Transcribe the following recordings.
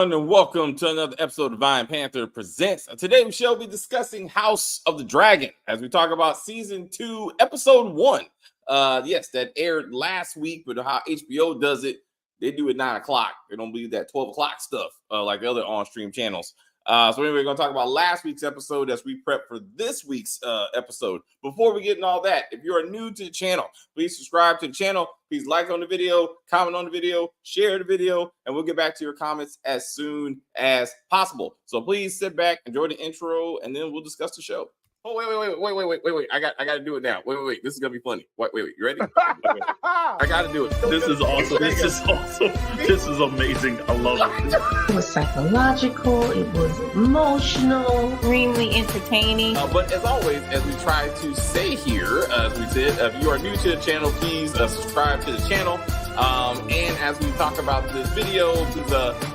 And welcome to another episode of Divine Panther Presents. Today we shall be discussing House of the Dragon as we talk about season 2, episode 1. Yes, that aired last week, but how HBO does it, they do it 9 o'clock. They don't believe that 12 o'clock stuff like the other on-stream channels. So anyway, we're going to talk about last week's episode as we prep for this week's episode. Before we get into all that, if you are new to the channel, please subscribe to the channel. Please like on the video, comment on the video, share the video, and we'll get back to your comments as soon as possible. So please sit back, enjoy the intro, and then we'll discuss the show. Oh, wait. I got to do it now. Wait. This is going to be funny. Wait. You ready? I got to do it. This is awesome. This is awesome. This is amazing. I love it. It was psychological. It was emotional. Extremely entertaining. But as always, as we try to say here, as we said, if you are new to the channel, please subscribe to the channel. And as we talk about this video, please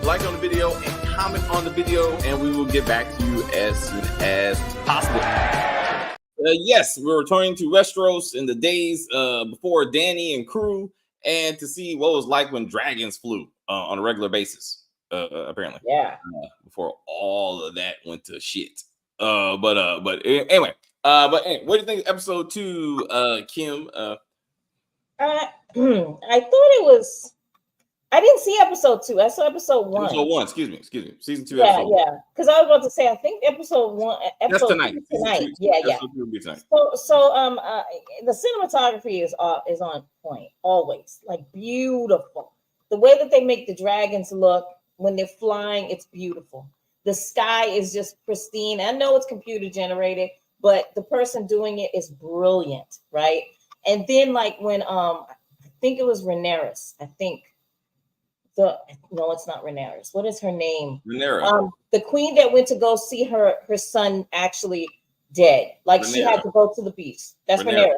like on the video and comment on the video, and we will get back to you as soon as possible. Yes, we're returning to Westeros in the days before Dany and crew, and to see what it was like when dragons flew on a regular basis. Apparently, before all of that went to shit. But anyway, what do you think of episode 2, Kim? I thought it was. I didn't see episode 2. I saw episode 1. Episode 1. Excuse me. Season 2. Yeah. Because I was about to say, I think episode 1. That's tonight. Tonight. Tonight. So the cinematography is on point always. Like beautiful. The way that they make the dragons look when they're flying, it's beautiful. The sky is just pristine. I know it's computer generated, but the person doing it is brilliant, right? And then like when I think it was Rhaenyra. No, it's not Rhaenyra. What is her name? Rhaenyra. The queen that went to go see her son actually dead. Like Rhaenyra. She had to go to the beast. That's Rhaenyra.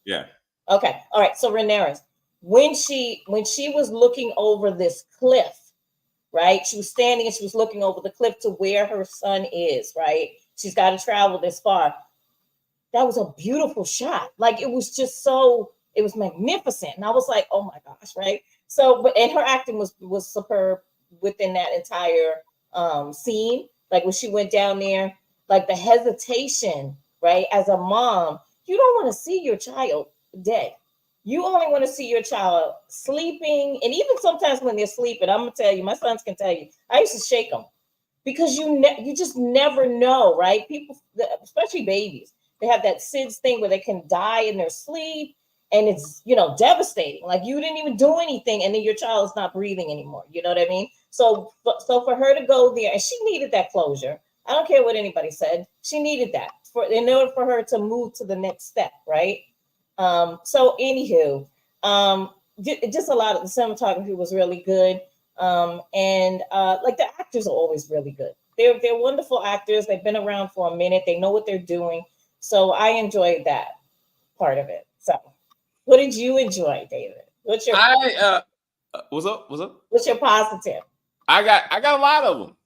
Yeah. Okay. All right. So Rhaenyra, when she was looking over this cliff, right? She was standing and she was looking over the cliff to where her son is, right? She's got to travel this far. That was a beautiful shot. Like it was just it was magnificent. And I was like, oh my gosh, right? So, and her acting was superb within that entire scene. Like when she went down there, like the hesitation, right? As a mom, you don't want to see your child dead. You only want to see your child sleeping. And even sometimes when they're sleeping, I'm going to tell you, my sons can tell you, I used to shake them because you just never know, right? People, especially babies, they have that SIDS thing where they can die in their sleep. And it's, devastating. Like you didn't even do anything. And then your child is not breathing anymore. You know what I mean? So for her to go there, and she needed that closure. I don't care what anybody said. She needed that in order for her to move to the next step. Right. So anywho, just a lot of the cinematography was really good. And like the actors are always really good. They're wonderful actors. They've been around for a minute. They know what they're doing. So I enjoyed that part of it. So what did you enjoy, David? What's your what's up? What's your positive? I got a lot of them.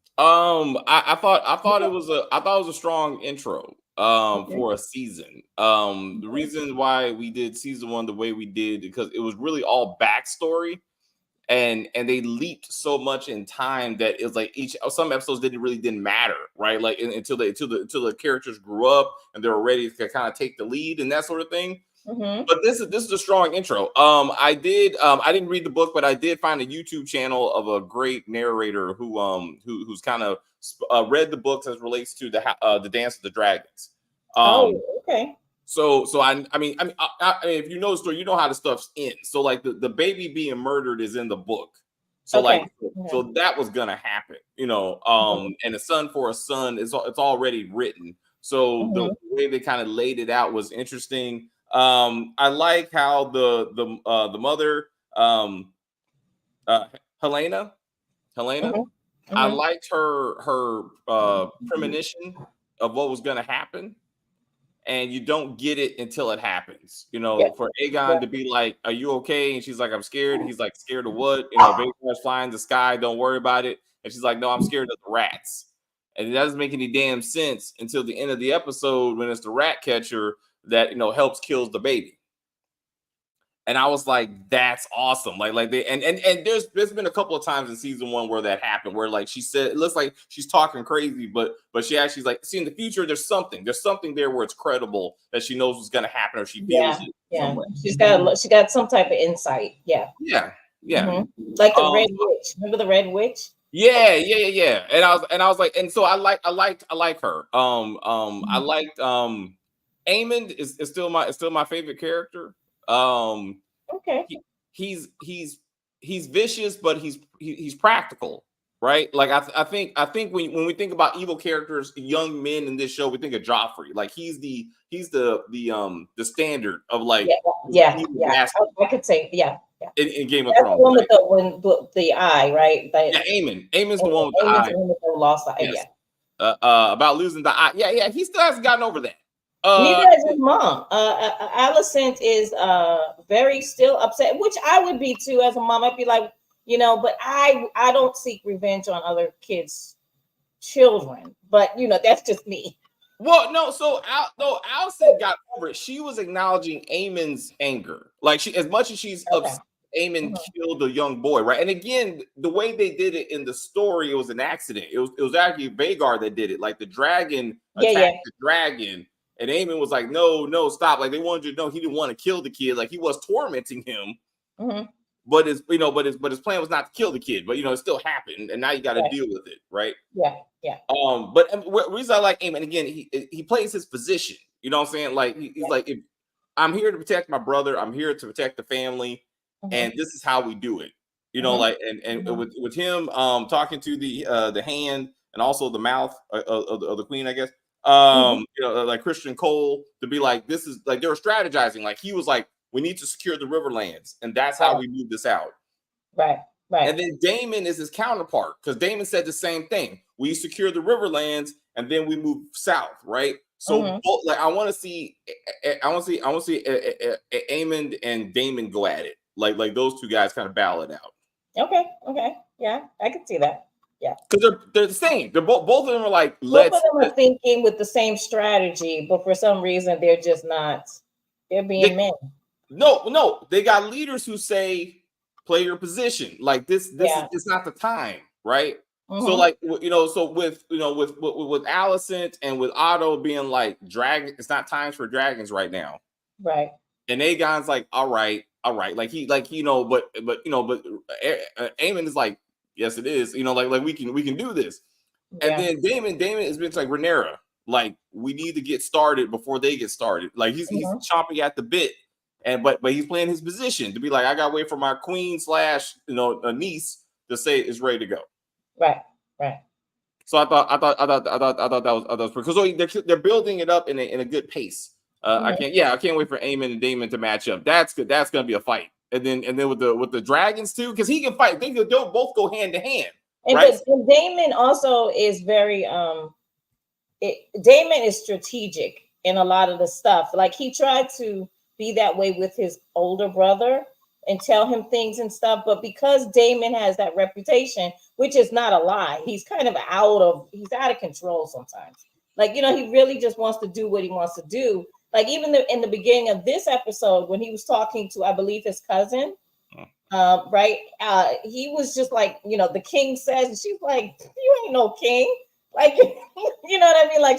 I thought it was a strong intro for a season. The reason why we did season 1 the way we did because it was really all backstory, and they leaped so much in time that it was like some episodes didn't matter, right? Like until the characters grew up and they were ready to kind of take the lead and that sort of thing. Mm-hmm. But this is a strong intro. I didn't read the book, but I did find a YouTube channel of a great narrator who's kind of read the books as relates to the Dance of the Dragons. Okay. So I mean, if you know the story, you know how the stuff's ends. So like the baby being murdered is in the book. So okay. So that was gonna happen, and a son for a son it's already written. So the way they kind of laid it out was interesting. I like how the mother, Helena, I liked her premonition of what was going to happen, and you don't get it until it happens. For Aegon to be like, "Are you okay?" and she's like, "I'm scared." He's like, "Scared of what?" Vapor's flying in the sky. Don't worry about it. And she's like, "No, I'm scared of the rats." And it doesn't make any damn sense until the end of the episode when it's the rat catcher that helps kills the baby. And I was like, that's awesome. Like they and there's been a couple of times in season 1 where that happened, where like she said it looks like she's talking crazy, but she actually's like, see, in the future, there's something there where it's credible that she knows what's gonna happen, or she feels it. Yeah. Somewhere. She got some type of insight. Yeah. Yeah. Like the Red Witch. Remember the Red Witch? Yeah. And I was like, and so I like her. I liked Aemond is still my favorite character. Okay. He's vicious, but he's practical, right? Like I think when we think about evil characters, young men in this show, we think of Joffrey. Like he's the standard of like yeah. I could say in Game of That's Thrones. The one with the eye, right? Yeah, Aemon's the one with the eye. Lost the eye. Yes. About losing the eye. Yeah. He still hasn't gotten over that. Neither has his mom. Alicent is very still upset, which I would be too as a mom. I'd be like, but I don't seek revenge on other kids' children. But that's just me. Well, no. So Alicent got over it. She was acknowledging Aemon's anger. Like she, as much as she's upset, Aemond killed the young boy, right? And again, the way they did it in the story, it was an accident. It was actually Vhagar that did it. Like the dragon attacked the dragon. And Aemond was like, no, stop. Like they wanted you to know he didn't want to kill the kid. Like he was tormenting him. But his plan was not to kill the kid. But it still happened, and now you got to deal with it, right? Yeah. But the reason I like Aemond, again, he plays his position. You know what I'm saying? Like he's like, if I'm here to protect my brother, I'm here to protect the family, and this is how we do it. Like and with him talking to the hand and also the mouth of the queen, I guess. Like Christian Cole, to be like, this is like they were strategizing. Like he was like, we need to secure the Riverlands, and that's how we move this out. Right. And then Daemon is his counterpart, because Daemon said the same thing. We secure the Riverlands, and then we move south, right? So like I want to see Aemond and Daemon go at it. Like those two guys kind of battle it out. Okay. Yeah, I can see that. Yeah, because they're the same. They're both of them are like, both of them are thinking with the same strategy, but for some reason they're just not. They're being men. No, they got leaders who say, play your position. Like this is it's not the time, right? So like so with Alicent and with Otto being like, dragon, it's not times for dragons right now, right? And Aegon's like, all right, like but Aemond is like, yes, it is. Like we can do this. And then Daemon has been like, Rhaenyra, like we need to get started before they get started. Like he's chomping at the bit, but he's playing his position to be like, I got to wait for my queen / a niece to say it's ready to go. Right. So I thought that was because they're building it up in a good pace. I can't wait for Aemond and Daemon to match up. That's good. That's gonna be a fight. And then with the dragons too, because he can fight. They don't both go hand to hand. Right? And Daemon also is very Daemon is strategic in a lot of the stuff. Like he tried to be that way with his older brother and tell him things and stuff, but because Daemon has that reputation, which is not a lie, he's kind of out of control sometimes. Like he really just wants to do what he wants to do. Like even in the beginning of this episode, when he was talking to, I believe, his cousin, right? He was just like, the king says, and she's like, you ain't no king. Like, you know what I mean? Like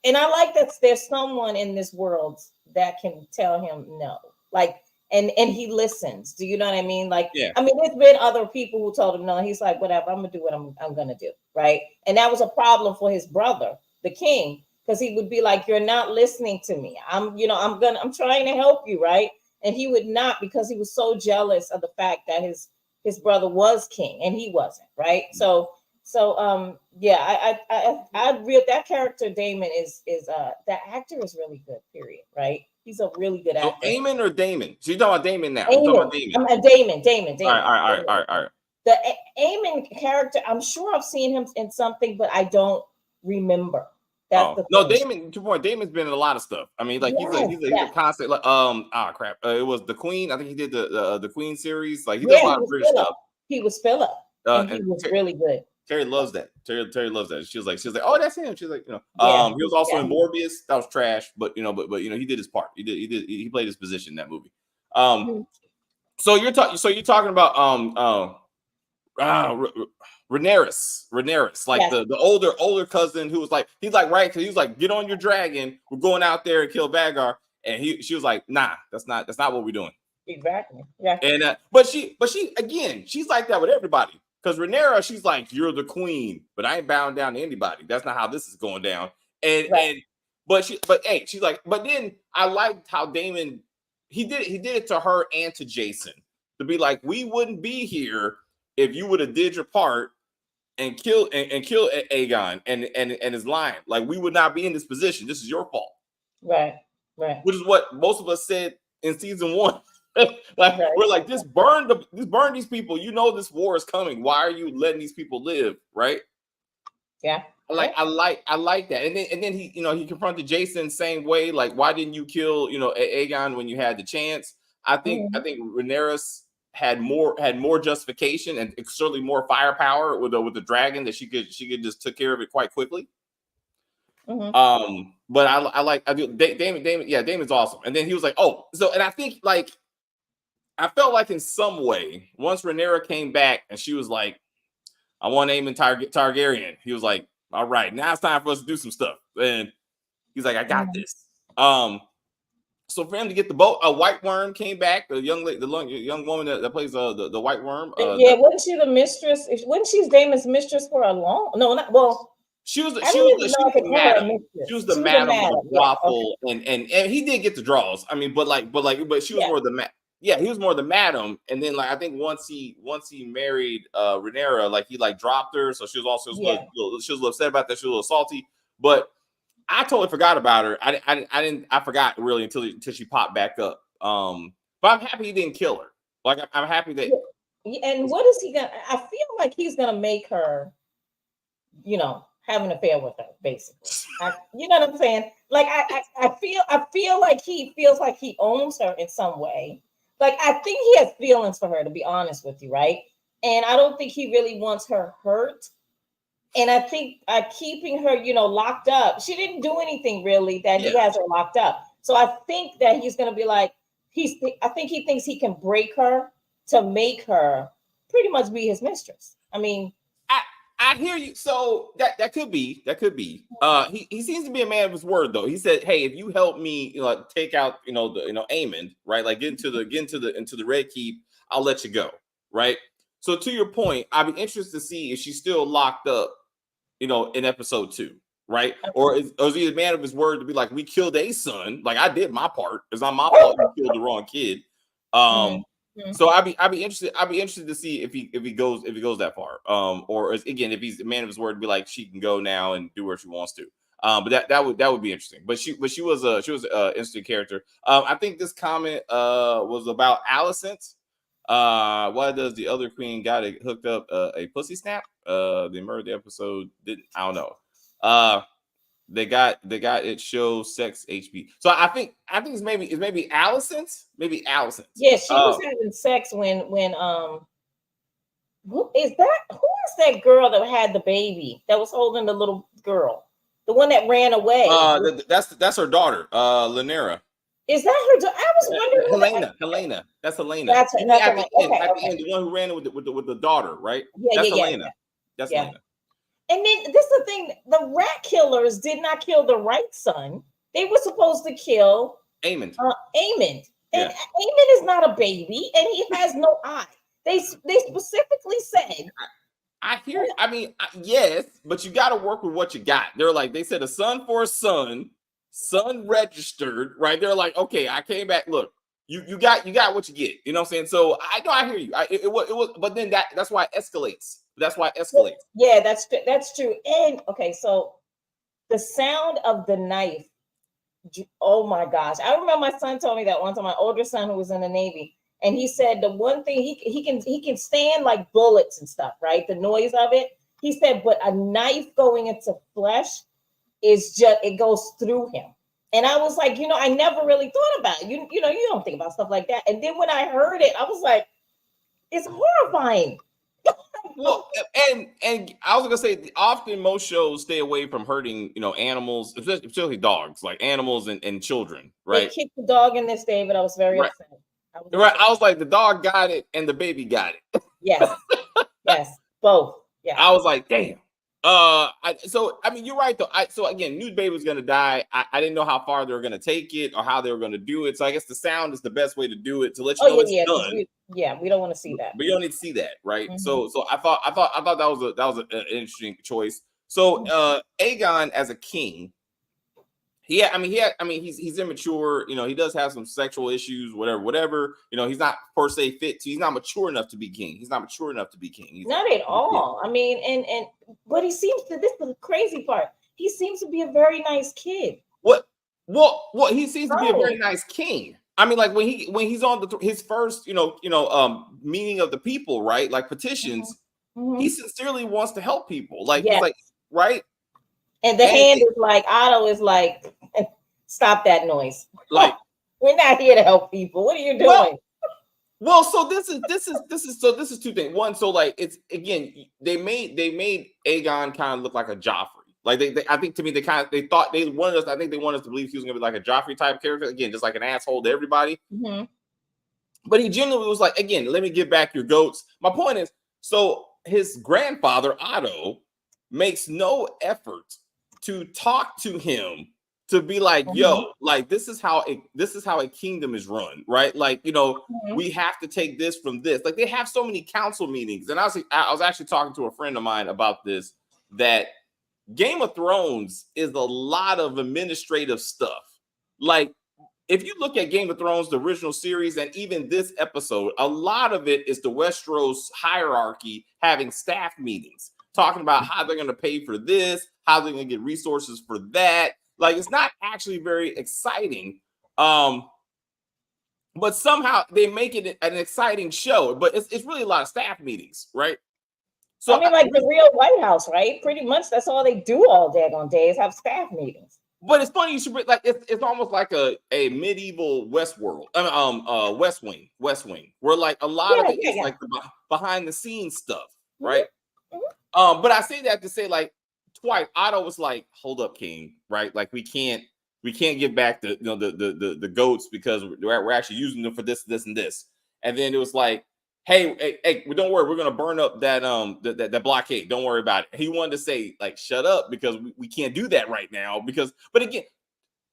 and I like that there's someone in this world that can tell him no. Like, and he listens. Do you know what I mean? Like, I mean, there's been other people who told him no. He's like, whatever, I'm gonna do what I'm gonna do, right? And that was a problem for his brother, the king. Because he would be like, you're not listening to me. I'm trying to help you, right? And he would not, because he was so jealous of the fact that his brother was king and he wasn't, right? So that character Daemon is that actor is really good, period, right? He's a really good actor. So Aemon or Daemon? So you're talking about Daemon now. Daemon. All right. The Aemon character, I'm sure I've seen him in something, but I don't remember. Daemon. To point, Daemon's been in a lot of stuff. I mean, like he's a constant. Like, it was the Queen. I think he did the Queen series. Like he does a lot of British stuff. He was Philip. And he was really good. Terry loves that. Terry loves that. She was like, oh, that's him. She's like, Yeah. he was also Yeah. in Morbius. That was trash, but he did his part. He played his position in that movie. So you're talking about Rhaenyra, like Yes. the older cousin who was like, he's like, right, because he was like, get on your dragon, we're going out there and kill Vagar, and she was like, nah, that's not what we're doing. Exactly. Yeah. And but she again, she's like that with everybody. Because Rhaenyra, she's like, you're the queen, but I ain't bowing down to anybody. That's not how this is going down. She's like, but then I liked how Daemon, he did it to her and to Jason to be like, we wouldn't be here if you would have did your part and kill Aegon and his line. Like, we would not be in this position. This is your fault. Right. Which is what most of us said in season 1. We're like, just burn these people. You know this war is coming. Why are you letting these people live? Right? Yeah. I like that. And then he, he confronted Jason same way. Like, why didn't you kill, Aegon when you had the chance? I think Rhaenyra had more justification and certainly more firepower with the dragon that she could just took care of it quite quickly. But I do Damon. Yeah, Damon's awesome. And then he was like, and I think I felt like in some way, once Rhaenyra came back and she was like, I want Aemon Targaryen. He was like, all right, now it's time for us to do some stuff. And he's like, I got this. So for him to get the boat, a White Worm came back. The young woman that plays the White Worm. Wasn't she the mistress? Wasn't she Damon's mistress for a long? No, not well. She was the madam. She was the madam of the brothel, and he did get the draws. I mean, but she was more the he was more the madam. And then I think once he married Rhaenyra, he dropped her, so she was also she was a little upset about that. She was a little salty, but I totally forgot about her. I forgot really until she popped back up. But I'm happy he didn't kill her. I'm happy that. And what is he gonna? I feel like he's gonna make her, have an affair with her, basically. You know what I'm saying? I feel like he feels like he owns her in some way. I think he has feelings for her, to be honest with you, right? And I don't think he really wants her hurt. And I think keeping her, locked up, she didn't do anything really that he has her locked up. So I think that he's going to be like, I think he thinks he can break her to make her pretty much be his mistress. I mean, I hear you. So that could be. He seems to be a man of his word, though. He said, "Hey, if you help me, take out, Aemond, right? Get into the Red Keep, I'll let you go, right?" So to your point, I'd be interested to see if she's still locked up, in episode 2, right? Or is he a man of his word to be like, we killed a son, I did my part. It's not my fault you killed the wrong kid. So I'd be interested to see if he goes that far. Or again, if he's a man of his word to be like, she can go now and do what she wants to. But that would be interesting. But she was an interesting character. I think this comment was about Alicent. Why does the other queen got it hooked up a pussy snap? The murder episode didn't. I don't know. They got it shows sex HP. So I think it's maybe Alicent. Maybe Alicent. Yeah, she was having sex when who is that girl that had the baby that was holding the little girl, the one that ran away? That's her daughter, Rhaenyra. Is that her? I was wondering. Helena. That's Helena. That's at the end, the one who ran with the daughter, right? That's Helena. That's Helena. And then this is the thing: the rat killers did not kill the right son. They were supposed to kill Aemond. Aemond, and Aemond is not a baby, and he has no eye. They specifically said. I hear. I mean, yes, but you got to work with what you got. They said a son for a son. Son registered, right? They're like, okay, I came back. Look, you got what you get. You know what I'm saying? So I hear you. It was, but then that's why it escalates. That's why it escalates. Yeah, that's true. And okay, so the sound of the knife. Oh my gosh, I remember my son told me that one time. My older son, who was in the Navy, and he said the one thing he can stand like bullets and stuff, right? The noise of it. He said, but a knife going into flesh. It goes through him. And I was like, I never really thought about it. You don't think about stuff like that. And then when I heard it, I was like, it's horrifying. Well, and I was gonna say, often most shows stay away from hurting, animals, especially dogs, like animals and children, They right? kicked the dog in this, David. I was very Right. upset. I was Right. upset. I was like, the dog got it and the baby got it. Yes, yes, both. Yeah. I was like, damn. You're right though. So again, Nude Baby was gonna die. I didn't know how far they were gonna take it or how they were gonna do it. So I guess the sound is the best way to do it to let you know Oh it's yeah, yeah. 'Cause done. we don't want to see that. But you don't need to see that, right? Mhm. So I thought that was an interesting choice. So Aegon as a king, he's immature. He does have some sexual issues, whatever. He's not per se fit to. He's not mature enough to be king. He's not mature enough to be king. Not at all. I mean, but he seems to. This is the crazy part. He seems to be a very nice kid. What? Well, he seems to be a very Right. nice king. I mean, like when he's on his first, meeting of the people, right? Like petitions, Mhm. he sincerely wants to help people. Like he's Yes. like, right? And the And- hand is like Otto is like, stop that noise. Like, We're not here to help people. What are you doing? well, so this is two things. One, so like it's again, they made Aegon kind of look like a Joffrey. Like I think to me they wanted us. I think they wanted us to believe he was gonna be like a Joffrey type character again, just like an asshole to everybody. Mhm. But he genuinely was like, again, let me get back your goats. My point is, so his grandfather Otto makes no effort to talk to him to be like, yo, like this is how a kingdom is run, right? Like, we have to take this from this. Like they have so many council meetings, and I was actually talking to a friend of mine about this, that Game of Thrones is a lot of administrative stuff. Like if you look at Game of Thrones, the original series, and even this episode, a lot of it is the Westeros hierarchy having staff meetings, talking about how they're going to pay for this, how they're going to get resources for that. Like it's not actually very exciting, but somehow they make it an exciting show. But it's really a lot of staff meetings, right? So I mean, like the real White House, right? Pretty much that's all they do all daggone day is have staff meetings. But it's funny you should like it's almost like a medieval Westworld, West Wing, where like a lot of it is like the behind the scenes stuff, right? Mm-hmm. But I say that to say like twice, Otto was like, "Hold up, King," right? Like we can't give back the goats because we're actually using them for this, and this. And then it was like, hey, don't worry, we're gonna burn up that that blockade. Don't worry about it. He wanted to say like, shut up, because we can't do that right now. But again,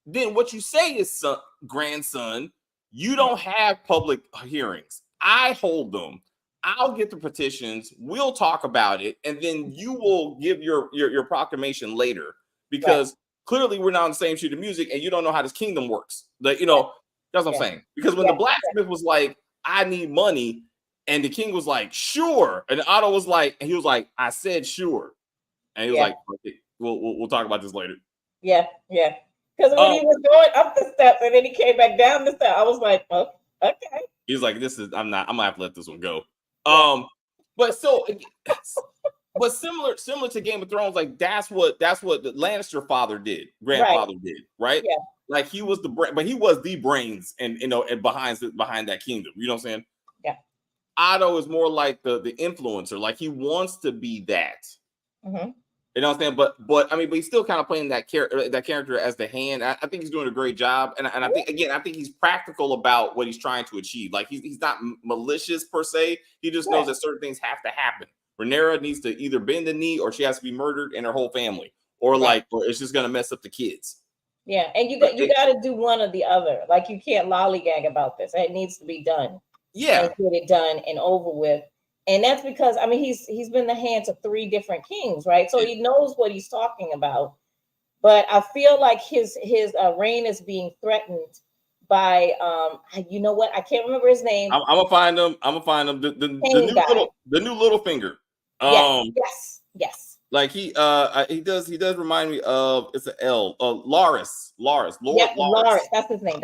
then what you say is, grandson, you don't have public hearings. I hold them. I'll get the petitions. We'll talk about it, and then you will give your proclamation later, because clearly we're not on the same sheet of music, and you don't know how this kingdom works. Like that's what I'm saying. Because when the blacksmith was like, I need money. And the king was like, sure. And Otto was like, I said sure. And he was like, okay, we'll talk about this later. Yeah. Because when he was going up the steps and then he came back down the steps, I was like, oh, okay. He's like, I'm gonna have to let this one go. But similar to Game of Thrones, like that's what the Lannister grandfather did, right? Yeah. Like he was but he was the brains and behind that kingdom. You know what I'm saying? Yeah. Otto is more like the influencer. Like he wants to be that. Mm-hmm. You know what I'm saying? But he's still kind of playing that character as the hand. I think he's doing a great job. And I think he's practical about what he's trying to achieve. Like he's not malicious per se. He just knows that certain things have to happen. Rhaenyra needs to either bend the knee or she has to be murdered and her whole family. Or or it's just gonna mess up the kids. Yeah, and you got to do one or the other. Like you can't lollygag about this. It needs to be done. Yeah, and get it done and over with. And that's because he's been the hands of 3 different kings, right? So he knows what he's talking about. But I feel like his reign is being threatened by you know what? I can't remember his name. I'm gonna find him. The new Littlefinger. Yes. Like he does remind me of, it's an L. Loras. Loras. That's his name.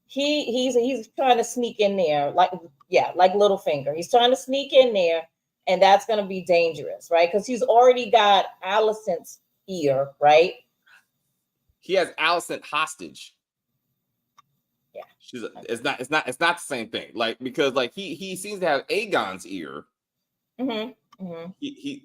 He's trying to sneak in there, like Littlefinger. He's trying to sneak in there, and that's going to be dangerous, right? Because he's already got Alicent's ear, right? He has Alicent hostage. Yeah, it's not the same thing. Like because like he seems to have Aegon's ear, mm-hmm.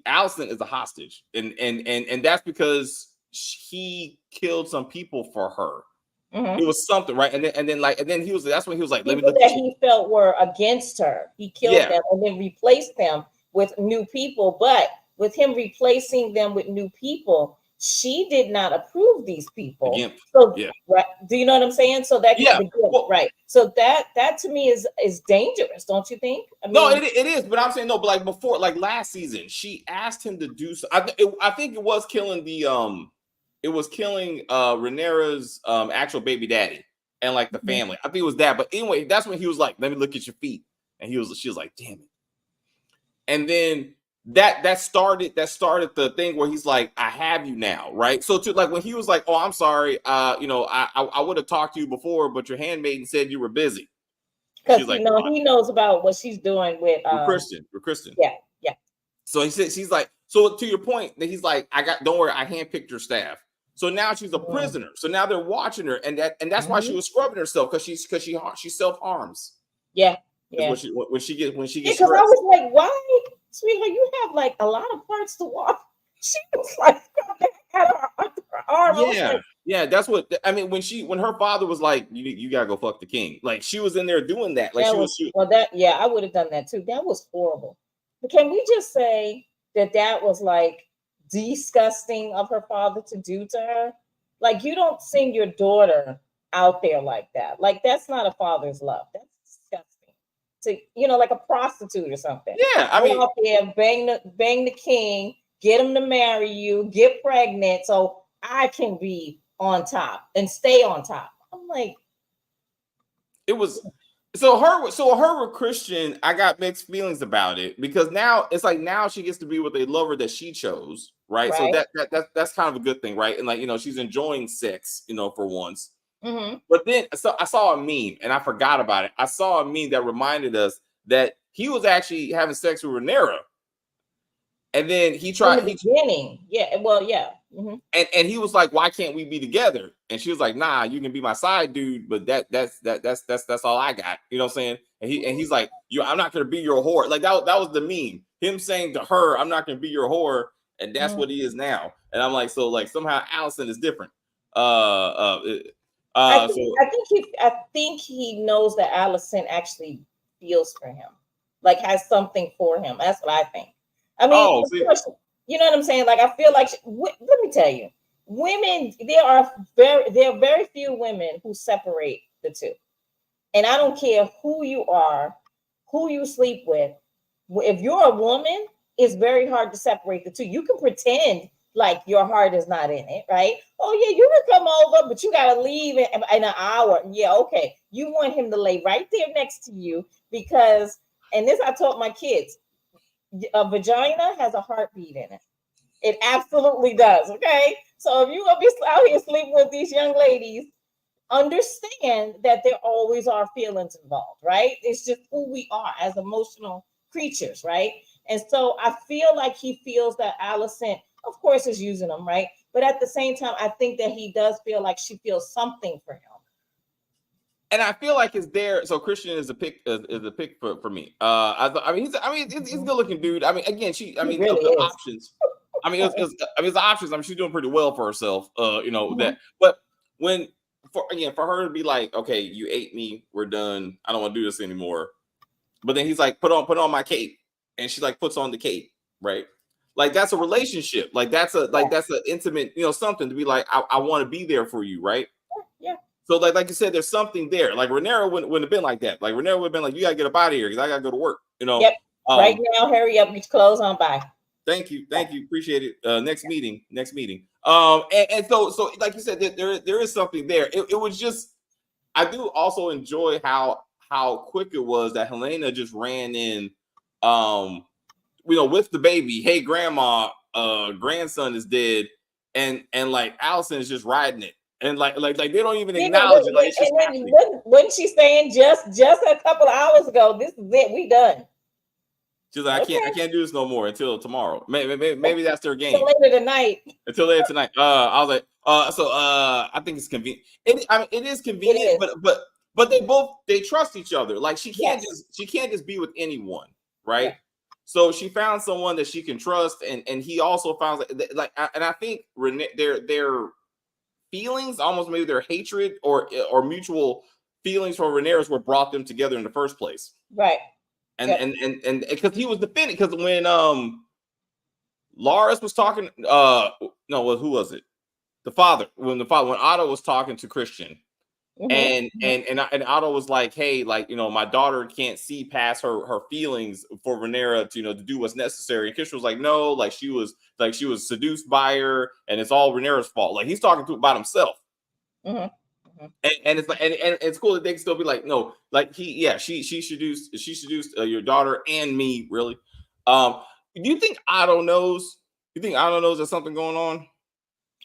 Allison is a hostage, and that's because he killed some people for her. It was something, right? And then he was. That's when he was like, "Let me look that at you." He felt were against her. He killed them and then replaced them with new people. But with him replacing them with new people, she did not approve these people. So, right? Do you know what I'm saying? So that right. So that to me is dangerous, don't you think? I mean, no, it is. But I'm saying no. But like before, like last season, she asked him to do. I think it was killing the It was killing Rhaenyra's actual baby daddy and like the family. I think it was that. But anyway, that's when he was like, "Let me look at your feet," and she was like, "Damn it!" And then that started the thing where he's like, "I have you now," right? So to like when he was like, "Oh, I'm sorry, I would have talked to you before, but your handmaiden said you were busy." Because he knows about what she's doing with Christian. Yeah. So he said, she's like, so to your point, that he's like, don't worry, I handpicked your staff. So now she's a prisoner. So now they're watching her, and that's why she was scrubbing herself, because she self harms. Yeah. When she gets because I was like, why, sweetheart, you have like a lot of parts to wash. She was like, had her arm. Yeah, that's what I mean. When her father was like, you gotta go fuck the king. Like she was in there doing that. Like I would have done that too. That was horrible. But can we just say that was like disgusting of her father to do to her? Like, you don't send your daughter out there like that. Like, that's not a father's love. That's disgusting. To like a prostitute or something. Yeah, I mean, out there, bang the king, get him to marry you, get pregnant, so I can be on top and stay on top. I'm like, it was. So her with Christian, I got mixed feelings about it, because now it's like now she gets to be with a lover that she chose, right? So that's kind of a good thing, right? And like she's enjoying sex, for once. But then I saw a meme and I forgot about it. I saw a meme that reminded us that he was actually having sex with Rhaenyra, and then he tried. In the beginning, And he was like, "Why can't we be together?" And she was like, "Nah, you can be my side dude, but that's all I got." You know what I'm saying? And he's like, I'm not gonna be your whore." Like that was the meme. Him saying to her, "I'm not gonna be your whore," and that's what he is now. And I'm like, so like somehow Allison is different. I think he knows that Allison actually feels for him, like has something for him. That's what I think. I mean, you know what I'm saying? Like, I feel like let me tell you, women. There are very few women who separate the two, and I don't care who you are, who you sleep with. If you're a woman, it's very hard to separate the two. You can pretend like your heart is not in it, right? Oh yeah, you can come over, but you gotta leave in an hour. Yeah, okay. You want him to lay right there next to you because, and this I taught my kids, a vagina has a heartbeat in it. It absolutely does. Okay, so if you're gonna be out here sleeping with these young ladies, understand that there always are feelings involved, right? It's just who we are as emotional creatures, right? And so I feel like he feels that Allison, of course, is using him, right? But at the same time, I think that he does feel like she feels something for him. And I feel like it's there. So Christian is a pick for me. He's a good looking dude. I mean, again, the options. I mean, it's the options. I mean, she's doing pretty well for herself. That. But for her to be like, okay, you ate me, we're done. I don't want to do this anymore. But then he's like, put on my cape, and she like puts on the cape, right? Like that's a relationship. Like that's an intimate, something to be like, I want to be there for you, right? Yeah. So like you said, there's something there. Like Rhaenyra wouldn't have been like that. Like Rhaenyra would have been like, you gotta get up out of here because I gotta go to work. Yep. Right now, hurry up, get your clothes on. Bye. Thank you, appreciate it. Next meeting. And so like you said, there is something there. It was just, I do also enjoy how quick it was that Helena just ran in, with the baby. Hey, grandma, grandson is dead, and like Allison is just riding it. And like they don't even acknowledge it. Like, wasn't she saying just a couple of hours ago, this is it, we done? She's like, I can't do this no more until tomorrow. Maybe that's their game. Until later tonight. I was like, I think it's convenient. It is convenient, but they trust each other. Like she can't just be with anyone, right? Yeah. So she found someone that she can trust, and he also found and I think their feelings, almost maybe their hatred or mutual feelings for Rhaenyra is what brought them together in the first place. Right. And and because he was defending, because when Loras was talking, who was it? The father, when Otto was talking to Christian, and Otto was like, hey, like, my daughter can't see past her feelings for Rhaenyra to, to do what's necessary. And Christian was like, no, like she was seduced by her, and it's all Rhaenyra's fault. Like he's talking about himself. And it's like, and it's cool that they can still be like, no, like she seduced your daughter and me, really. Do you think Otto knows? You think Otto knows there's something going on?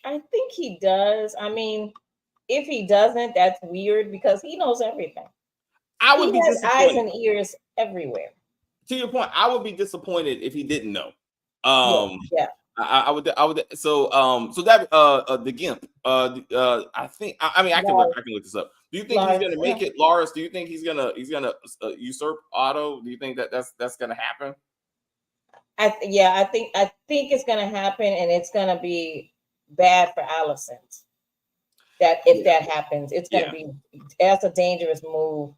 I think he does. I mean, if he doesn't, that's weird because he knows everything. He has eyes and ears everywhere. To your point, I would be disappointed if he didn't know. Yeah. I would. So that the Gimp. I think. I mean, I can look this up. Do you think he's gonna make it, Loras? Do you think he's gonna usurp Otto? Do you think that's gonna happen? I think it's gonna happen, and it's gonna be bad for Alicent. That if that happens, it's gonna be, that's a dangerous move.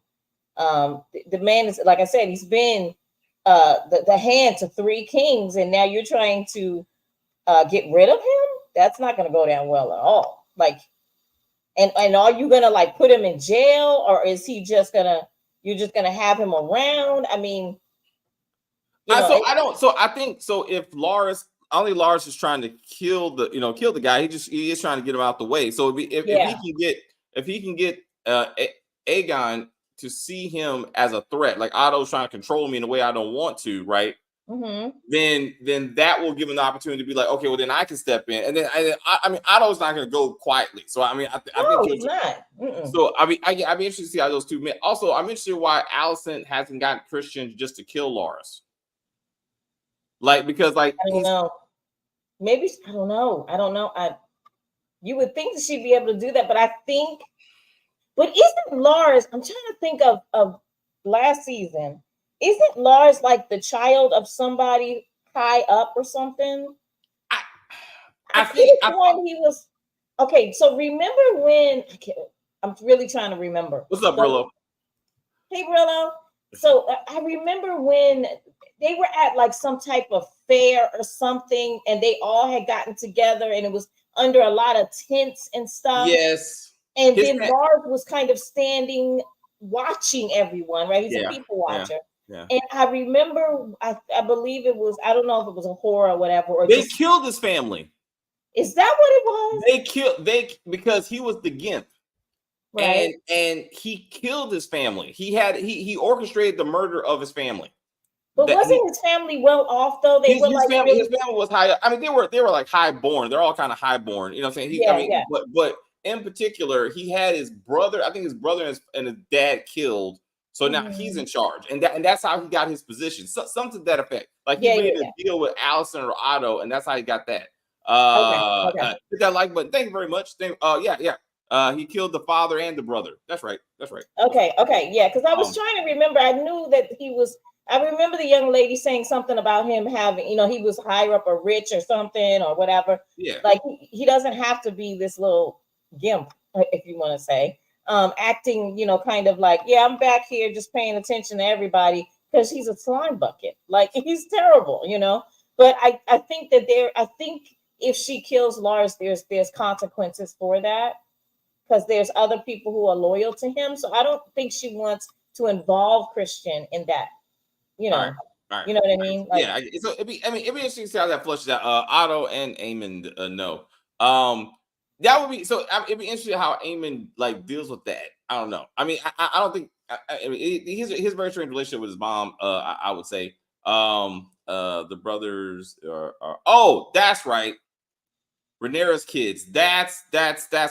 The man is, like I said, he's been the hand to 3 kings, and now you're trying to get rid of him. That's not gonna go down well at all. Like, and are you gonna like put him in jail, or is he just you're just gonna have him around? I mean, I think if Loras is trying to kill the guy, he is trying to get him out the way. So if he can get Aegon to see him as a threat, like Otto's trying to control me in a way I don't want to, right? Then that will give him the opportunity to be like, okay, well then I can step in, and then I mean Otto's not going to go quietly. So I mean I think he's not. So I mean I'd be interested to see how those two met. Also, I'm interested why Alicent hasn't gotten Christian just to kill Loras. Like, because like I don't know. Maybe I don't know. You would think that she'd be able to do that, but isn't Loras? I'm trying to think of last season. Isn't Loras like the child of somebody high up or something? I think he was. Okay, so remember when? I'm really trying to remember. What's up, Brillo? Hey, Brillo. So I remember when they were at like some type of fair or something, and they all had gotten together, and it was under a lot of tents and stuff. Yes. And then Loras was kind of standing, watching everyone, right? He's a people watcher. Yeah. And I remember, I believe it was, I don't know if it was a horror or whatever. Or they killed his family. Is that what it was? Because he was the Gimp. Right. And he killed his family. He orchestrated the murder of his family. But wasn't his family well off though? His family was high. I mean, they were like high born. They're all kind of high born. You know what I'm saying? But in particular, he had his brother. I think his brother and his dad killed. So now he's in charge, and that's how he got his position. Something to that effect. Like he made a deal with Alicent or Otto, and that's how he got that. Hit that like button. Thank you very much. He killed the father and the brother. That's right. Okay, yeah. Because I was trying to remember. I knew that he was. I remember the young lady saying something about him having, he was higher up or rich or something or whatever. Yeah. Like he doesn't have to be this little gimp, if you want to say, acting, kind of like, I'm back here just paying attention to everybody because he's a slime bucket. Like he's terrible, But I think that if she kills Loras, there's consequences for that because there's other people who are loyal to him. So I don't think she wants to involve Christian in that. All right. You know what I mean? Like, yeah. So it'd be interesting to see how that flushes out. Otto and Aemon know. That would be so. It'd be interesting how Aemon like deals with that. I don't know. I mean, I don't think. His very strange relationship with his mom. I would say. The brothers are. Oh, that's right. Rhaenyra's kids. That's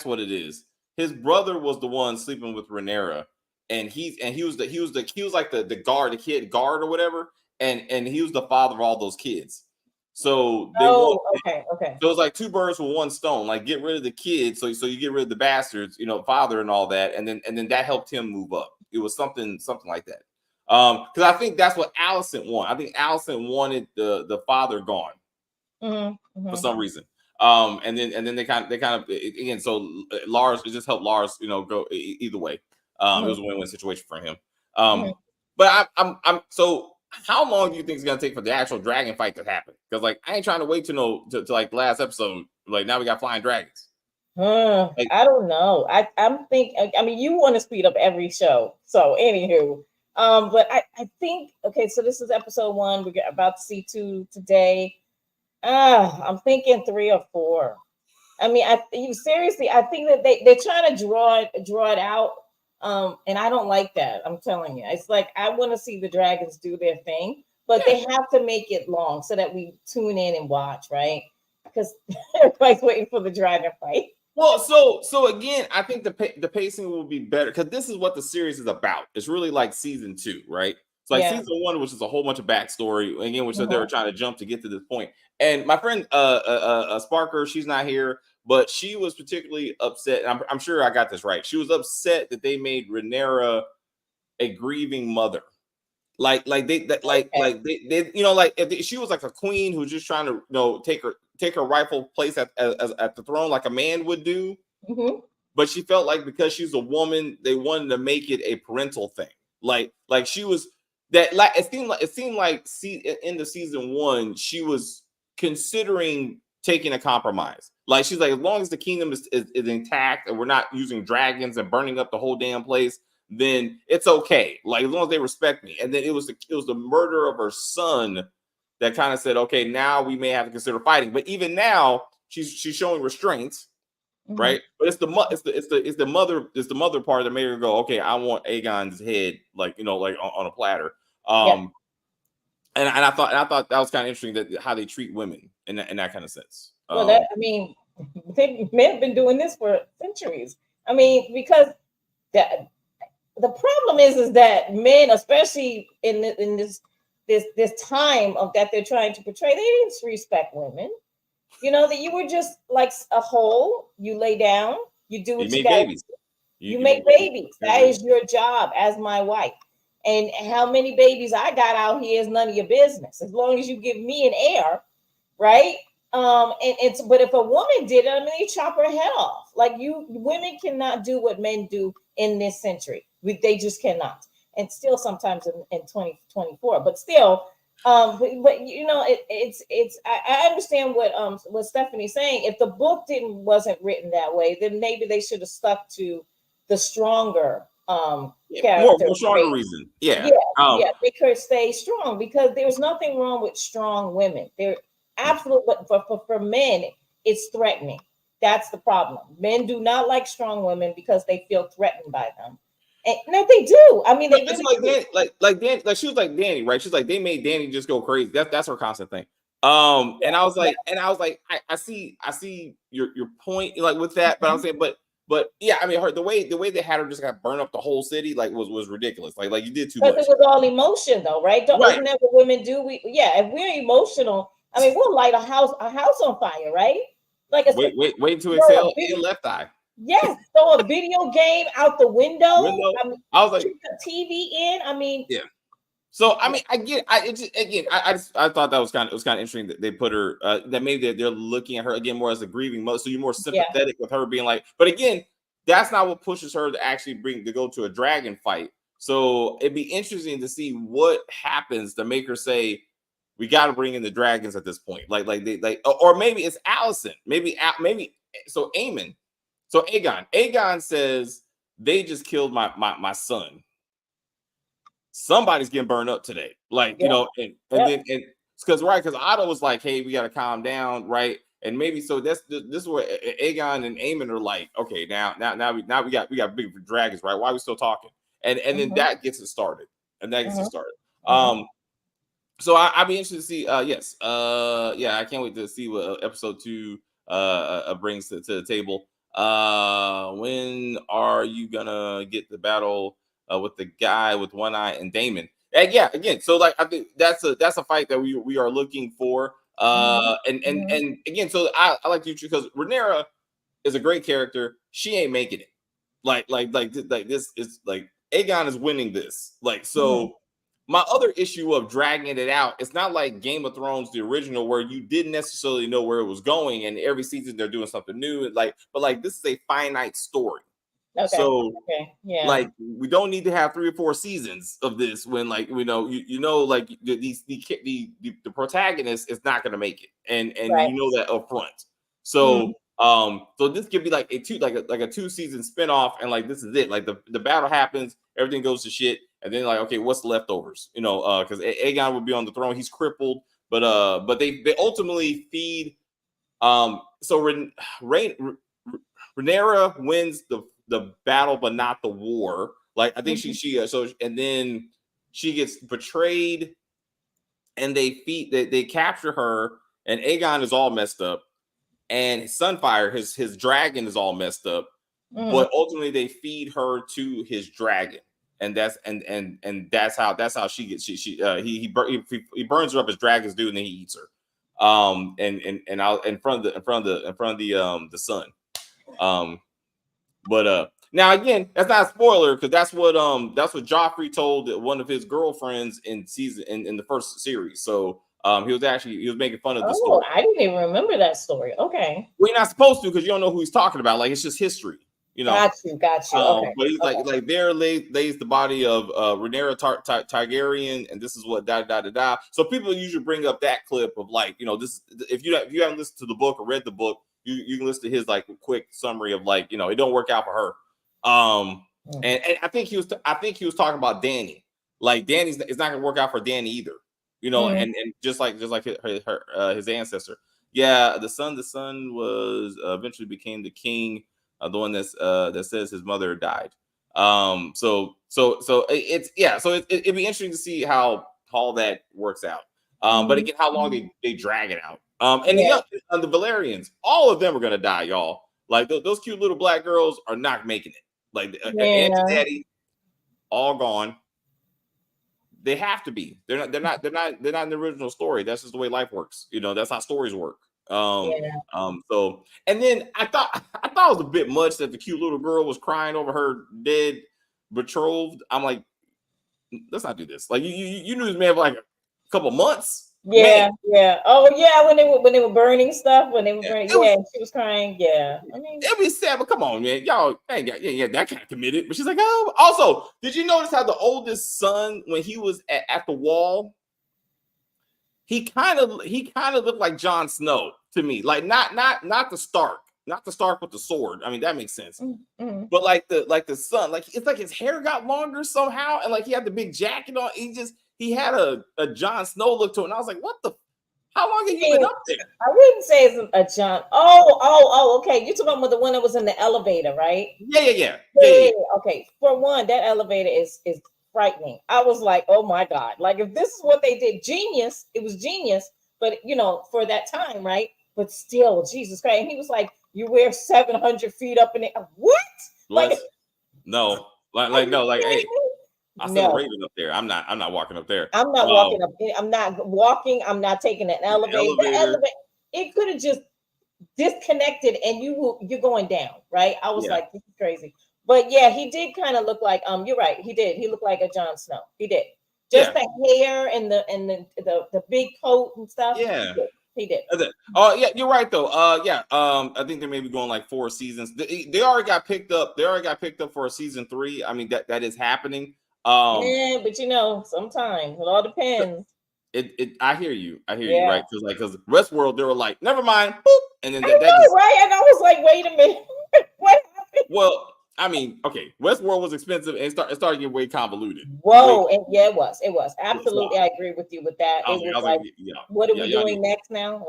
what it is. His brother was the one sleeping with Rhaenyra. And he was like the guard, the kid guard or whatever, and he was the father of all those kids. So okay. So it's like two birds with one stone. Like get rid of the kids, so you get rid of the bastards, father and all that, and then that helped him move up. It was something like that. Because I think that's what Allison wanted. I think Allison wanted the father gone for some reason. And then they kind of again. So Lars, it just helped Lars, go either way. It was a win-win situation for him. But I'm so. How long do you think it's gonna take for the actual dragon fight to happen? Because like I ain't trying to wait to like the last episode. Like now we got flying dragons. I don't know. I'm thinking. I mean, you want to speed up every show. So anywho, but I think okay. So this is episode 1. We're about to see 2 today. I'm thinking 3 or 4. I mean, seriously, I think that they're trying to draw it out. And I don't like that. I'm telling you, it's like I want to see the dragons do their thing, but they have to make it long so that we tune in and watch, right? Because everybody's waiting for the dragon fight. Well, so again, I think the pacing will be better because this is what the series is about. It's really like season 2, right? It's like season 1, which is a whole bunch of backstory, again, which they were trying to jump to get to this point. And my friend Sparker, she's not here, but she was particularly upset. And I'm sure I got this right. She was upset that they made Rhaenyra a grieving mother. Like if she was like a queen who's just trying to take her rightful place at the throne like a man would do. But she felt like because she's a woman, they wanted to make it a parental thing. Like she was that like it seemed like end of season 1, she was considering taking a compromise. Like she's like, as long as the kingdom is intact and we're not using dragons and burning up the whole damn place, then it's okay. Like as long as they respect me. And then it was the murder of her son that kind of said, okay, now we may have to consider fighting. But even now, she's showing restraints, right? But it's the mother part that made her go, okay, I want Aegon's head, like on a platter. And I thought that was kind of interesting that how they treat women in that kind of sense. Well, men have been doing this for centuries. I mean, because the problem is that men, especially in this time of that they're trying to portray, they didn't respect women. That you were just like a hole. You lay down, you do what you got. You make babies. That is your job as my wife. And how many babies I got out here is none of your business. As long as you give me an heir, right? But if a woman did it, I mean, they chop her head off. Like women cannot do what men do in this century. They just cannot. And still sometimes in 2024, but still, but I understand what Stephanie's saying. If the book wasn't written that way, then maybe they should have stuck to the stronger character. More stronger reason. Yeah. They could stay strong because there's nothing wrong with strong women. They're absolutely, but for men, it's threatening. That's the problem. Men do not like strong women because they feel threatened by them. And no, they do. I mean, it's like Danny, like she was like Danny, right? She's like, they made Danny just go crazy. That's her constant thing. And I was like, I see your point, like with that, but I'm saying, but yeah, I mean, the way they had her just got burn up the whole city, like was ridiculous. Like you did too much. Because it was all emotion, though, right? Isn't that what women do? If we're emotional, I mean, we'll light a house on fire, right? Like wait to exhale in left eye. Yes, throw a video game out the window. I mean, I was like, the TV in. I mean, yeah. So I mean, I thought that was kind of interesting that they put her that maybe they're looking at her again more as a grieving mother, so you're more sympathetic with her being like. But again, that's not what pushes her to actually go to a dragon fight. So it'd be interesting to see what happens to make her say, "We got to bring in the dragons at this point." Or maybe it's Allison. Maybe so. Aemon. So Aegon says they just killed my son. Somebody's getting burned up today, and then because Otto was like, hey, we got to calm down, right? And maybe so this is where Aegon and Aemon are like, okay, now we got big dragons, right? Why are we still talking? And then that gets it started, So I'd be interested to see. I can't wait to see what episode 2 brings to the table. When are you gonna get the battle with the guy with one eye and Daemon? And again, so like I think that's a fight that we are looking for. And again, so I like you because Rhaenyra is a great character. She ain't making it. Like this is like Aegon is winning this. Like so. my other issue of dragging it out, it's not like Game of Thrones, the original, where you didn't necessarily know where it was going, and every season they're doing something new. But like this is a finite story. Okay. So Yeah. like we don't need to have 3 or 4 seasons of this when like like the protagonist is not going to make it, and Right. you know that up front. So so this could be like a 2-season spinoff, and like this is it. Like the battle happens, everything goes to shit, and then like, okay, what's the leftovers? Because Aegon would be on the throne, he's crippled, but they ultimately feed. So Rhaenyra wins the battle, but not the war. Like I think and then she gets betrayed, and they capture her, and Aegon is all messed up, and Sunfire, his dragon, is all messed up. But ultimately they feed her to his dragon, and that's how she gets he burns her up as dragons do, and then he eats her. And out in front of the sun. But now again, that's not a spoiler, because that's what Joffrey told one of his girlfriends in the first series. So he was making fun of the story. I didn't even remember that story. Okay. Well, you're not supposed to, because you don't know who he's talking about. Like, it's just history, Got you. Okay. But he's like there lays the body of Rhaenyra Targaryen, and this is what da. So people usually bring up that clip of like, this. If you haven't listened to the book or read the book, you can listen to his like quick summary of like, it don't work out for her. And I think he was talking about Dany. Like it's not gonna work out for Dany either. And just like his ancestor. Yeah, the son was eventually became the king. The one that says his mother died. So it'd be interesting to see how all that works out. But again, how long they drag it out. And the Valerians, all of them are gonna die, y'all. Like those cute little black girls are not making it. Like Auntie Daddy, all gone. They have to be. They're not in the original story. That's just the way life works. That's how stories work. So, and then I thought it was a bit much that the cute little girl was crying over her dead betrothed. I'm like, let's not do this. Like you knew this man for like a couple months. Yeah. Oh yeah, when they were burning stuff, she was crying. Yeah, I mean, it was sad, but come on, man, y'all ain't got that kind of committed. But she's like, oh. Also, did you notice how the oldest son, when he was at the wall, he kind of looked like Jon Snow to me, like not the Stark with the sword. I mean, that makes sense. But like the son, like it's like his hair got longer somehow, and like he had the big jacket on. He had a Jon Snow look to it, and I was like, what the? How long have you been up there? I wouldn't say it's a Jon. Oh, okay. You're talking about the one that was in the elevator, right? Yeah. Okay. For one, that elevator is frightening. I was like, oh my God. Like, if this is what they did, genius. It was genius, but for that time, right? But still, Jesus Christ. And he was like, you wear 700 feet up in it. What? Like, no. Hey, I saw a Raven up there. I'm not walking up there. I'm not walking up. I'm not walking. I'm not taking an elevator. The elevator, it could have just disconnected and you're going down, right? I was like, this is crazy. But yeah, he did kind of look like you're right. He did. He looked like a Jon Snow. He did. Just the hair and the big coat and stuff. Yeah. He did. Oh yeah, you're right though. I think they may be going like 4 seasons. They already got picked up. They already got picked up for a season 3. I mean, that is happening. But sometimes it all depends. I hear you, right? Because Westworld, they were like, never mind, boop, and then right? And I was like, wait a minute, what happened? Well, I mean, okay, Westworld was expensive and it started getting way convoluted. Whoa, and it was absolutely. I agree with you with that. I was like, what are we doing next now?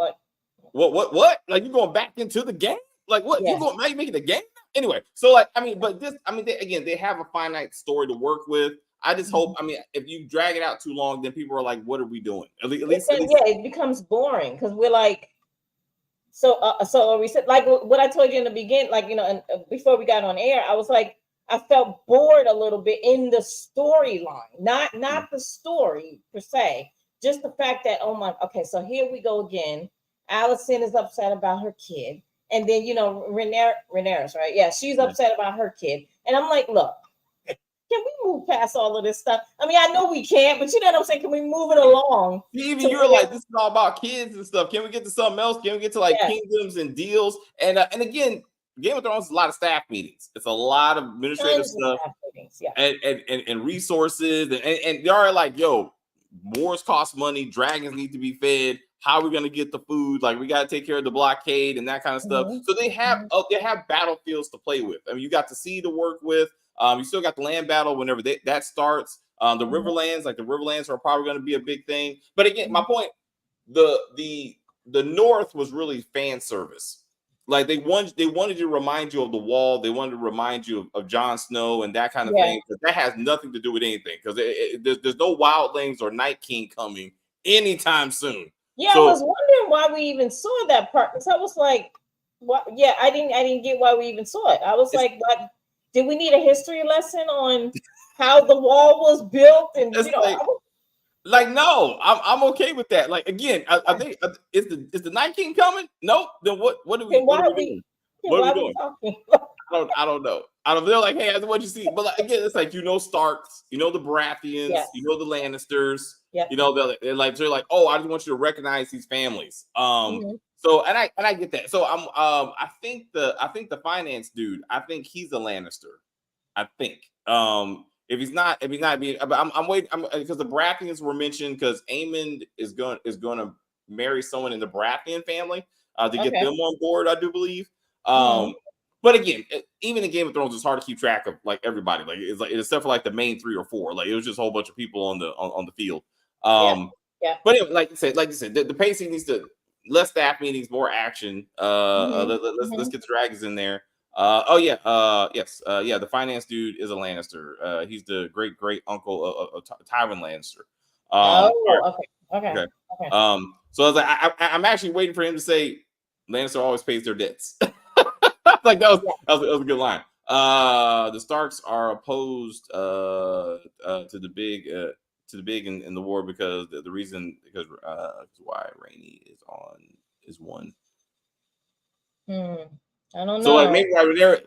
What? Like, you going back into the game? Like, what? You going? Now you making the game? Anyway, so like, they have a finite story to work with. I just hope. I mean, if you drag it out too long, then people are like, "What are we doing?" At least it becomes boring because we're like, so we said like what I told you in the beginning, like and before we got on air, I was like, I felt bored a little bit in the storyline, not the story per se, just the fact that so here we go again. Alicent is upset about her kid, and then Rhaenyra's right, yeah, she's upset about her kid, and I'm like, look. can we move past all of this stuff? I mean, I know we can't, but you know what I'm saying? Can we move it along? Even you're like, this is all about kids and stuff. Can we get to something else? Can we get to like kingdoms and deals? And again, Game of Thrones is a lot of staff meetings. It's a lot of administrative stuff and resources. And they are like, yo, wars cost money. Dragons need to be fed. How are we going to get the food? Like, we got to take care of the blockade and that kind of stuff. So they have battlefields to play with. I mean, you got the sea to work with. You still got the land battle whenever that starts. The Riverlands, like the Riverlands, are probably going to be a big thing. But again, my point, the North was really fan service. Like they wanted to remind you of the Wall. They wanted to remind you of Jon Snow and that kind of thing. Because that has nothing to do with anything. Because there's no Wildlings or Night King coming anytime soon. Yeah, so, I was wondering why we even saw that part. Because I was like, what? Yeah, I didn't get why we even saw it. I was like, what? Did we need a history lesson on how the wall was built? And you know, like no, I'm okay with that. Like again, I think is the Night King coming? Nope. Then what are we doing? What are we doing? I don't know. I don't feel like, hey, I what you see. But like, again, it's like Starks, the Baratheons, the Lannisters. You know, they're like, oh, I just want you to recognize these families. So and I get that. So I think the finance dude, I think he's a Lannister. I think. If he's not, I'm waiting. Because the Baratheons were mentioned because Aemond is going to marry someone in the Baratheon family to get them on board, I do believe. But again, even in Game of Thrones, it's hard to keep track of like everybody. Like except for like the main 3 or 4. Like it was just a whole bunch of people on the field. But anyway, like you said, the pacing needs to less staff meetings, more action. Let's get the dragons in there. The finance dude is a Lannister. He's the great uncle of Tywin Lannister. Okay. So I was like, I'm actually waiting for him to say Lannister always pays their debts. Like that was a good line. The Starks are opposed to the big in the war because the reason why Rhaenys is one. I don't know. So like maybe the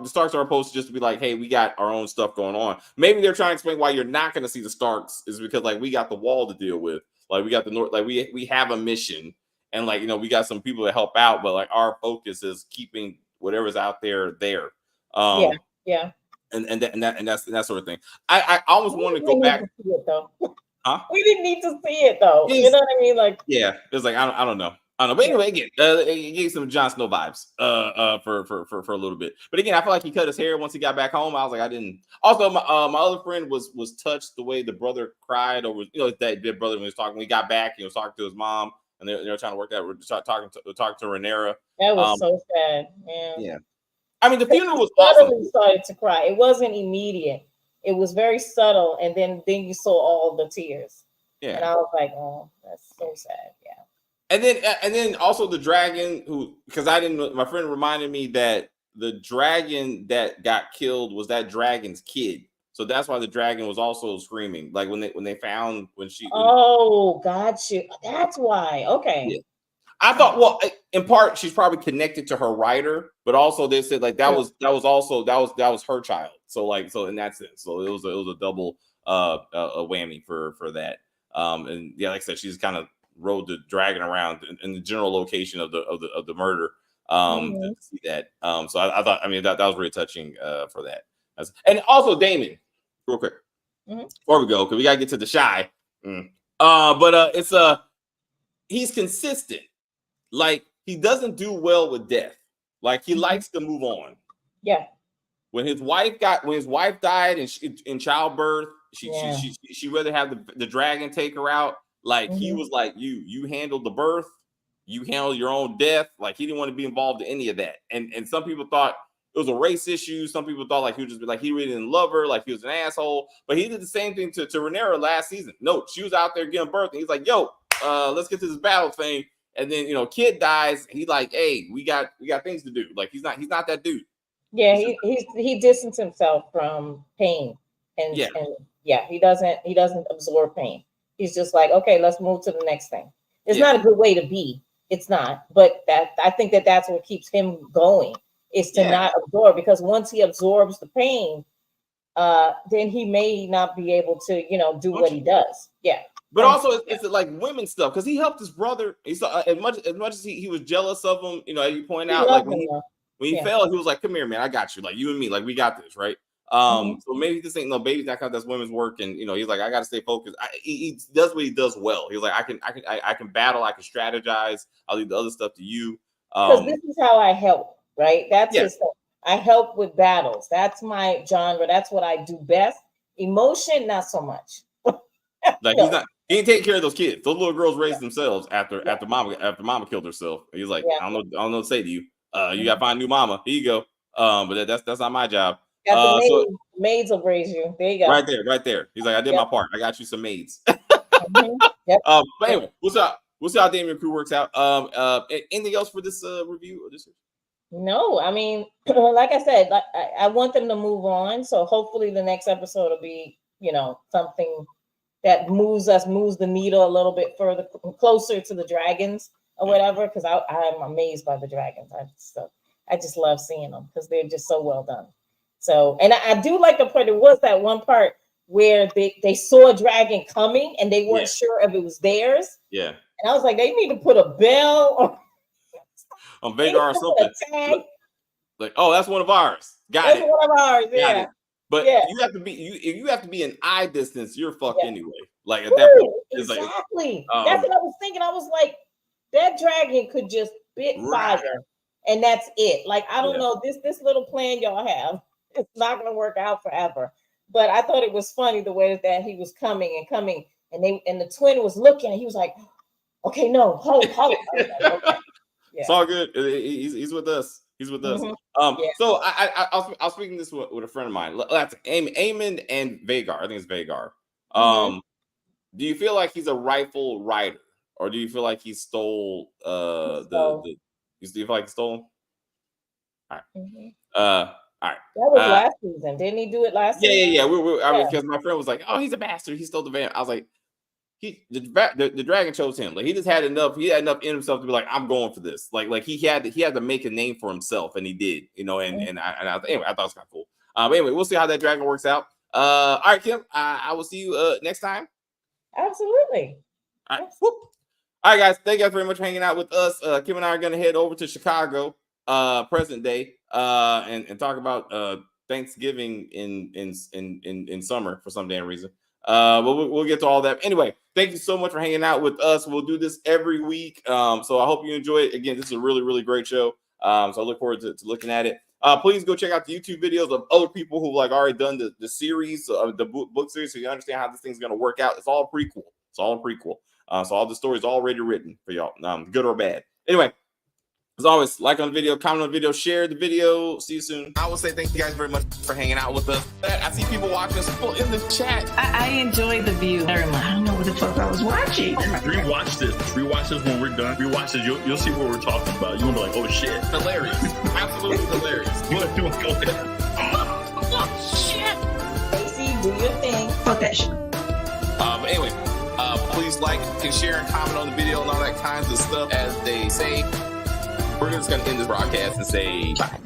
Starks are opposed to just to be like, hey, we got our own stuff going on. Maybe they're trying to explain why you're not going to see the Starks is because like we got the Wall to deal with, like we got the North, like we have a mission, and like we got some people to help out, but like our focus is keeping whatever's out there. And that sort of thing. I almost want to go back. Huh? We didn't need to see it though. You know what I mean? Like it's like I don't know. But anyway, again, it gave some Jon Snow vibes for a little bit. But again, I feel like he cut his hair once he got back home. I was like, I didn't. Also, my other friend was touched the way the brother cried over, that dead brother when he was talking. When he got back, he was talking to his mom, and they were trying to work that. We're talking to Rhaenyra. That was so sad. Yeah. I mean, the funeral was awesome. Started to cry. It wasn't immediate. It was very subtle, and then you saw all the tears. Yeah. And I was like, oh, that's so sad. Yeah. And then also the dragon because my friend reminded me that the dragon that got killed was that dragon's kid. So that's why the dragon was also screaming. Like when they found got you. That's why. Okay. Yeah. I thought, well, in part she's probably connected to her writer, but also they said like that was her child. So in that sense, so it was a double a whammy for that. And yeah, like I said, she's kind of rode the dragon around in the general location of the murder to see that. So I thought, I mean, that was really touching for that. And also Daemon, real quick before we go, because we gotta get to the Shy. But it's he's consistent. Like he doesn't do well with death. Like he likes to move on. Yeah. When his wife died in childbirth, she rather have the dragon take her out. Like he was like, you handled the birth, you handled your own death. Like he didn't want to be involved in any of that. And some people thought it was a race issue. Some people thought like he would just be like he really didn't love her, like he was an asshole. But he did the same thing to Rhaenyra last season. No, she was out there giving birth, and he's like, yo, let's get to this battle thing. And then kid dies. He's like, hey, we got things to do. Like he's not that dude. Yeah, he distanced himself from pain, and he doesn't absorb pain. He's just like, okay, let's move to the next thing. It's not a good way to be. It's not, but I think that's what keeps him going is to not absorb, because once he absorbs the pain, then he may not be able to, do what he does. Yeah. But also, it's like women stuff because he helped his brother. He saw as much as he was jealous of him. As you point out, like when he fell, he was like, "Come here, man, I got you. Like you and me, like we got this, right?" So maybe this ain't no baby that kind. That's women's work, and he's like, I got to stay focused. He does what he does well. He's like, I can battle, I can strategize. I'll leave the other stuff to you. Because this is how I help, right? That's his stuff. I help with battles. That's my genre. That's what I do best. Emotion, not so much. Like he ain't taking care of those kids. Those little girls raised themselves after mama killed herself. He's like, I don't know what to say to you. You gotta find a new mama. Here you go. But that's not my job. So maids will raise you. There you go. Right there. He's like, I did my part. I got you some maids. Yep. But anyway, we'll see how Damien Crew works out. Anything else for this review or this? No, I mean, like I said, I want them to move on. So hopefully the next episode will be, something that moves the needle a little bit further, closer to the dragons or whatever. Because I'm amazed by the dragons. I just love seeing them because they're just so well done. So, and I do like the part. There was that one part where they saw a dragon coming and they weren't sure if it was theirs. Yeah. And I was like, they need to put a bell or on Vhagar or something. Like, oh, that's one of ours. Got it. One of ours, yeah. But you have to be if you have to be an eye distance, you're fucked anyway. Like at that point, it's exactly. That's what I was thinking. I was like, that dragon could just spit fire, and that's it. Like, I don't know, this little plan y'all have, it's not gonna work out forever. But I thought it was funny the way that he was coming, and the twin was looking, and he was like, okay, no, hold. Like, okay. It's all good. He's with us. He's with us. So I was speaking this with a friend of mine. That's Aemond and Vhagar. I think it's Vhagar. Do you feel like he's a rightful rider, or do you feel like he stole the? You feel like he stole? All right. All right. That was last season. Didn't he do it last season? Yeah. Because my friend was like, "Oh, he's a bastard. He stole the van." I was like, the dragon chose him. Like he just had enough. He had enough in himself to be like, I'm going for this. Like he had to make a name for himself, and he did. Anyway, I thought it was kind of cool. But anyway, we'll see how that dragon works out. All right, Kim. I will see you next time. Absolutely. All right. Whoop. All right, guys. Thank you guys very much for hanging out with us. Kim and I are going to head over to Chicago, present day, and talk about Thanksgiving in summer for some damn reason. We'll get to all that. Anyway, thank you so much for hanging out with us. We'll do this every week. So I hope you enjoy it. Again, this is a really, really great show. So I look forward to looking at it. Please go check out the YouTube videos of other people who've already done the series, the book series, so you understand how this thing's going to work out. It's all prequel. So all the stories already written for y'all, good or bad. Anyway, as always, like on the video, comment on the video, share the video. See you soon. I will say thank you guys very much for hanging out with us. I see people watching us in the chat. I enjoy the view very much. I don't know what the fuck I was watching. Rewatch this when we're done. Rewatch this. You'll see what we're talking about. You'll be like, oh shit. Hilarious. Absolutely hilarious. What do I go there? Oh shit. Stacey, do your thing. Fuck that shit. But anyway, please like and share and comment on the video and all that kinds of stuff. As they say, we're just going to end this broadcast and say bye.